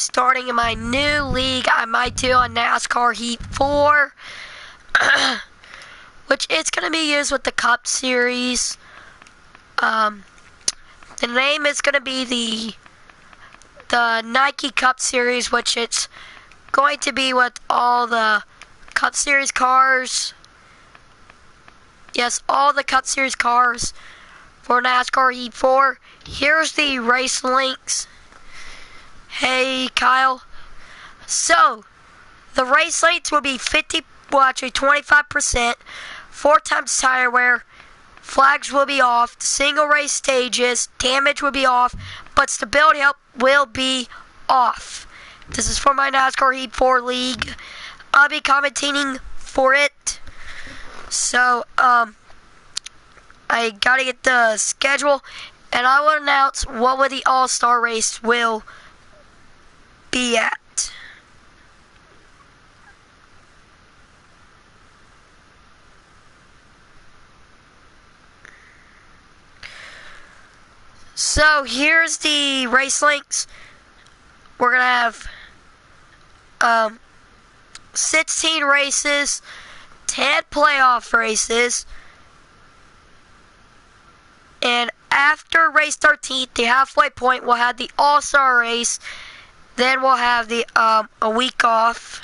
starting in my new league I might do on NASCAR Heat 4, which it's going to be used with the Cup Series. The name is going to be the Nike Cup Series, which it's going to be with all the Cup Series cars. Yes, all the Cup Series cars for NASCAR Heat 4. Here's the race links. Hey, Kyle. So, the race links will be 25%, 4 times tire wear, flags will be off, single race stages, damage will be off, but stability help will be off. This is for my NASCAR Heat 4 league. I'll be commentating for it. So, I gotta get the schedule, and I will announce what the All-Star race will be at. So here's the race links. We're gonna have 16 races, 10 playoff races, and after race 13, the halfway point, we'll have the All-Star race. Then we'll have the a week off.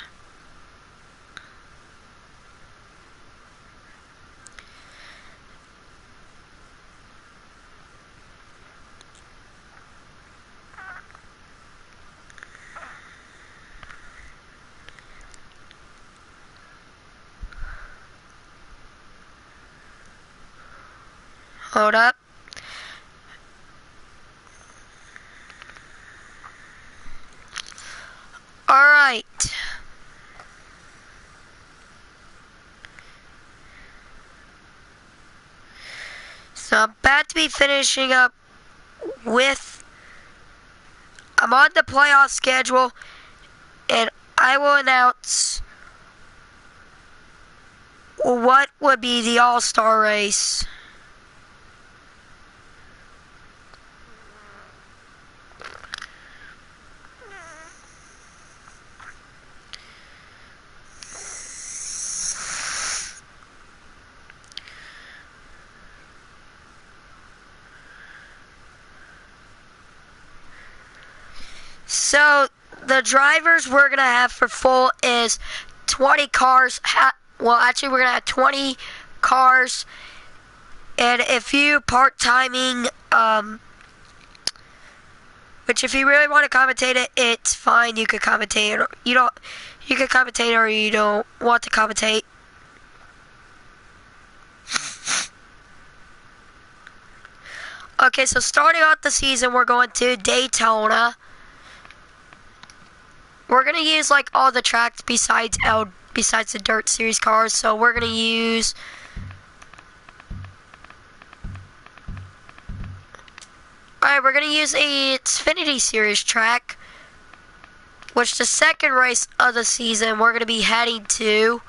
Hold up. Alright. So I'm about to be finishing up with, I'm on the playoff schedule, and I will announce what would be the All-Star race. So, the drivers we're going to have for full is 20 cars. Well, actually, we're going to have 20 cars. And if you part-timing, which if you really want to commentate it, it's fine. You could commentate it. You could commentate or you don't want to commentate. Okay, so starting off the season, we're going to Daytona. We're gonna use like all the tracks besides the Dirt Series cars. So we're gonna use we're gonna use a Xfinity Series track, which the second race of the season we're gonna be heading to.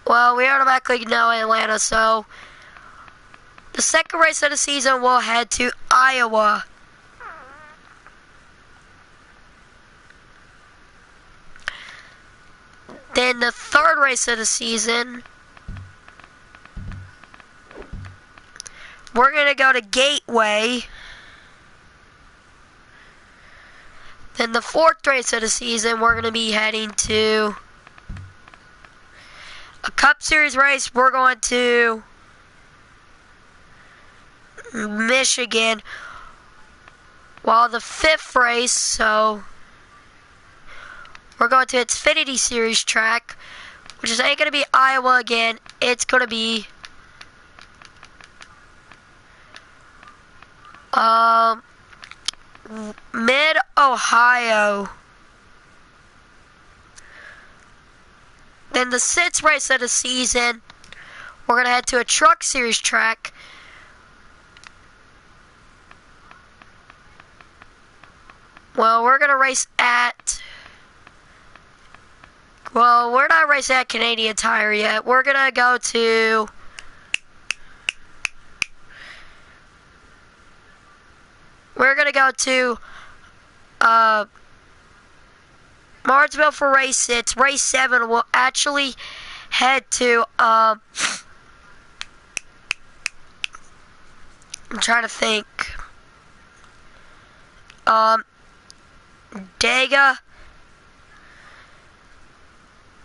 Well, we automatically know Atlanta, so the second race of the season we'll head to Iowa. Then the third race of the season, we're going to go to Gateway. Then the fourth race of the season, we're going to be heading to a Cup Series race. We're going to Michigan. While the fifth race, so we're going to Xfinity Series track, which ain't going to be Iowa again. It's going to be Mid-Ohio. Then the sixth race of the season, we're going to head to a Truck Series track. Well, we're going to race at... Well, we're not racing at Canadian Tire yet. We're going to go to We're going to go to Martinsville for race 6. Race 7 will actually head to, I'm trying to think. Dega.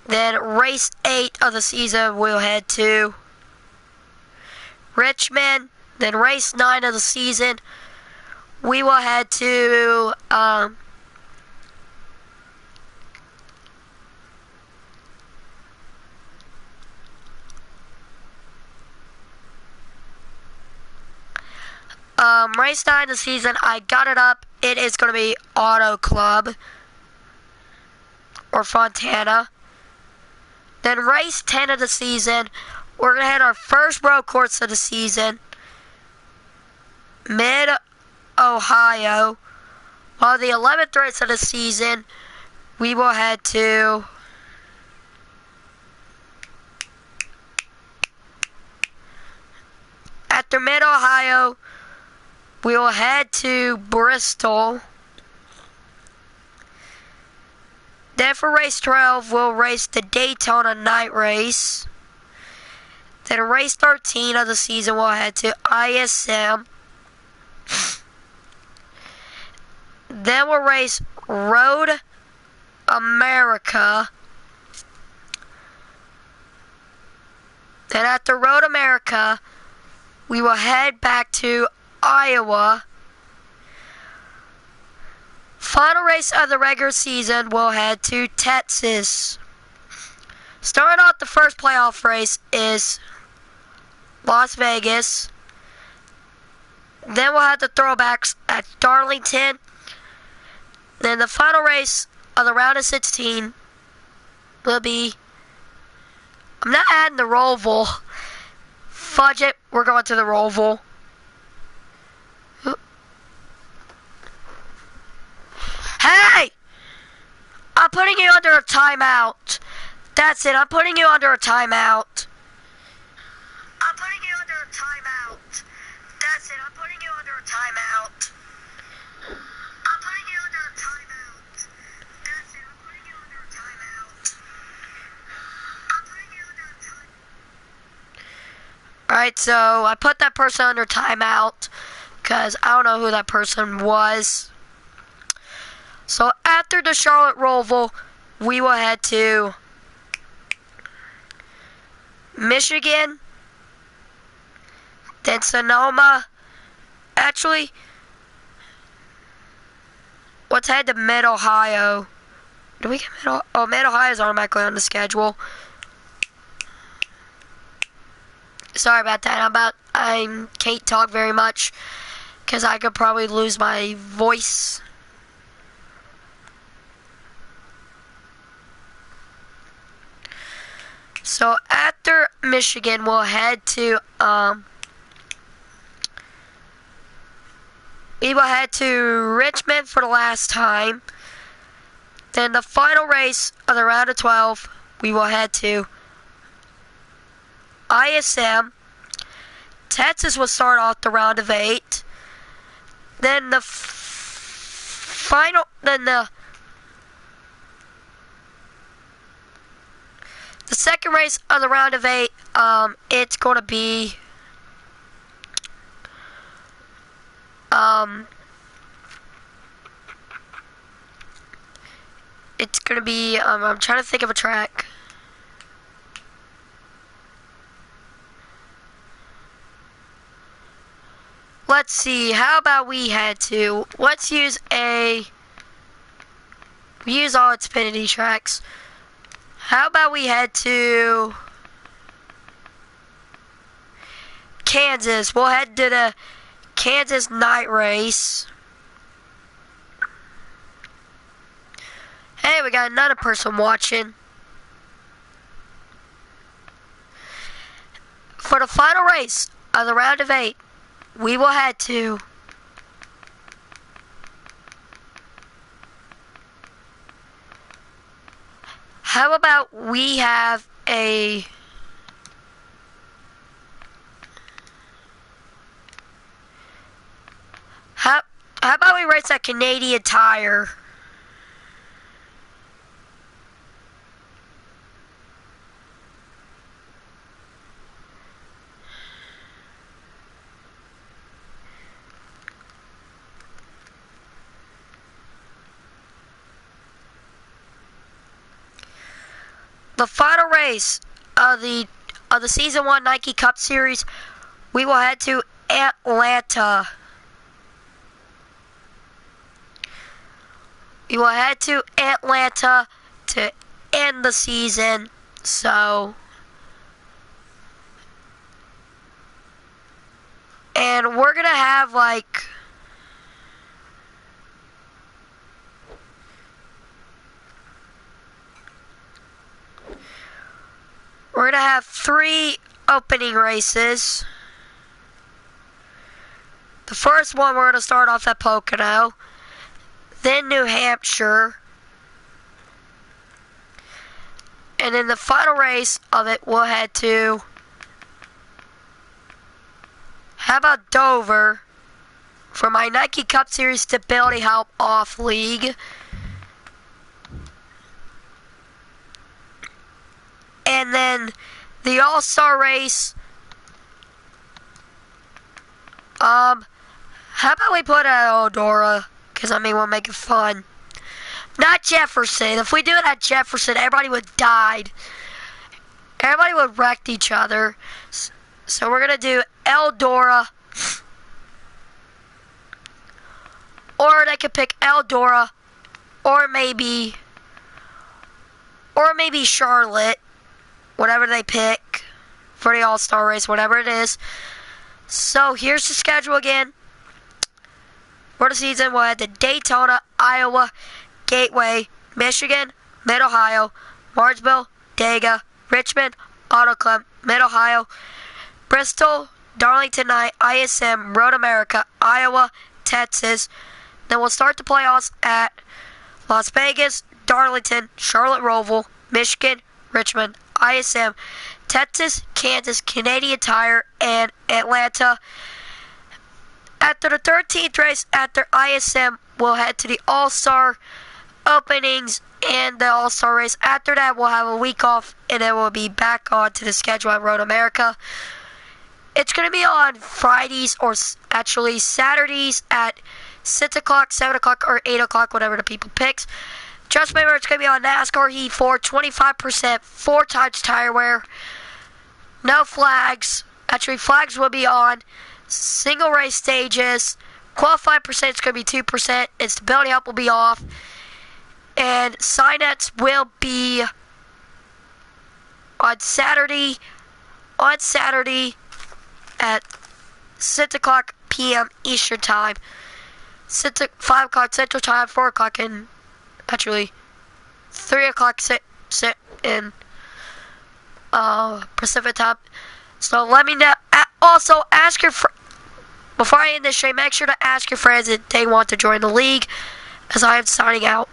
Then race 8 of the season we'll head to Richmond. Then race 9 of the season we will head to race 9 of the season. I got it up. It is going to be Auto Club or Fontana. Then race 10 of the season, we're going to hit our first road course of the season, Mid-Ohio. While the 11th race of the season, we will head to after Mid-Ohio, we will head to Bristol. Then for race 12, we'll race the Daytona night race. Then race 13 of the season, we'll head to ISM. Then we'll race Road America. Then after Road America, we will head back to Iowa. Final race of the regular season, we'll head to Texas. Starting off the first playoff race is Las Vegas. Then we'll have the throwbacks at Darlington. Then the final race of the round of 16 will be, I'm not adding the Roval. Fudge it, we're going to the Roval. Hey! I'm putting you under a timeout. That's it, I'm putting you under a timeout. I'm putting you under a timeout. That's it, I'm putting you under a timeout. I'm putting you under a timeout. That's it, I'm putting you under a timeout. I'm putting you under a timeout. Alright, so I put that person under timeout because I don't know who that person was. So after the Charlotte Roval, we will head to Michigan, then Sonoma. Actually, let's head to Mid-Ohio. Do we get Mid-Ohio? Oh, Mid-Ohio is automatically on the schedule. Sorry about that. I can't talk very much because I could probably lose my voice. So after Michigan, we'll head to we will head to Richmond for the last time. Then the final race of the round of 12, we will head to ISM. Texas will start off the round of 8. Then the second race of the round of 8, it's going to be I'm trying to think of a track. Let's see, how about let's use all Xfinity tracks. How about we head to Kansas? We'll head to the Kansas night race. Hey, we got another person watching. For the final race of the round of 8, we will head to how about we have a how about we race starts at Canadian Tire. The final race of the Season 1 Nike Cup Series, we will head to Atlanta. We will head to Atlanta to end the season. So, and we're gonna have we're gonna have 3 opening races. The first one we're gonna start off at Pocono, then New Hampshire, and then the final race of it we'll head to, how about Dover, for my Nike Cup Series Stability Help Off League. And then the All-Star race, how about we put it at Eldora? Because, we'll make it fun. Not Jefferson. If we do it at Jefferson, everybody would die. Everybody would wreck each other. So we're going to do Eldora. Or they could pick Eldora. Or maybe Charlotte. Whatever they pick for the All-Star race, whatever it is. So here's the schedule again. For the season, we'll head to Daytona, Iowa, Gateway, Michigan, Mid-Ohio, Martinsville, Dega, Richmond, Auto Club, Mid-Ohio, Bristol, Darlington Night, ISM, Road America, Iowa, Texas. Then we'll start the playoffs at Las Vegas, Darlington, Charlotte Roval, Michigan, Richmond, ISM, Texas, Kansas, Canadian Tire, and Atlanta. After the 13th race, after ISM, we'll head to the All-Star openings and the All-Star race. After that, we'll have a week off, and then we'll be back on to the schedule at Road America. It's going to be on Fridays, or actually Saturdays at 6 o'clock, 7 o'clock, or 8 o'clock, whatever the people picks. Just remember, it's going to be on NASCAR Heat 4, 25%, 4 times tire wear. No flags. Actually, flags will be on. Single race stages. Qualifying percentage is going to be 2%. And stability help will be off. And sign-ups will be on Saturday. On Saturday at 6 o'clock p.m. Eastern Time. 5 o'clock Central Time, 4 o'clock in... Actually, 3 o'clock in Pacific Time. So let me know. Also, ask your before I end this stream, make sure to ask your friends if they want to join the league, as I am signing out.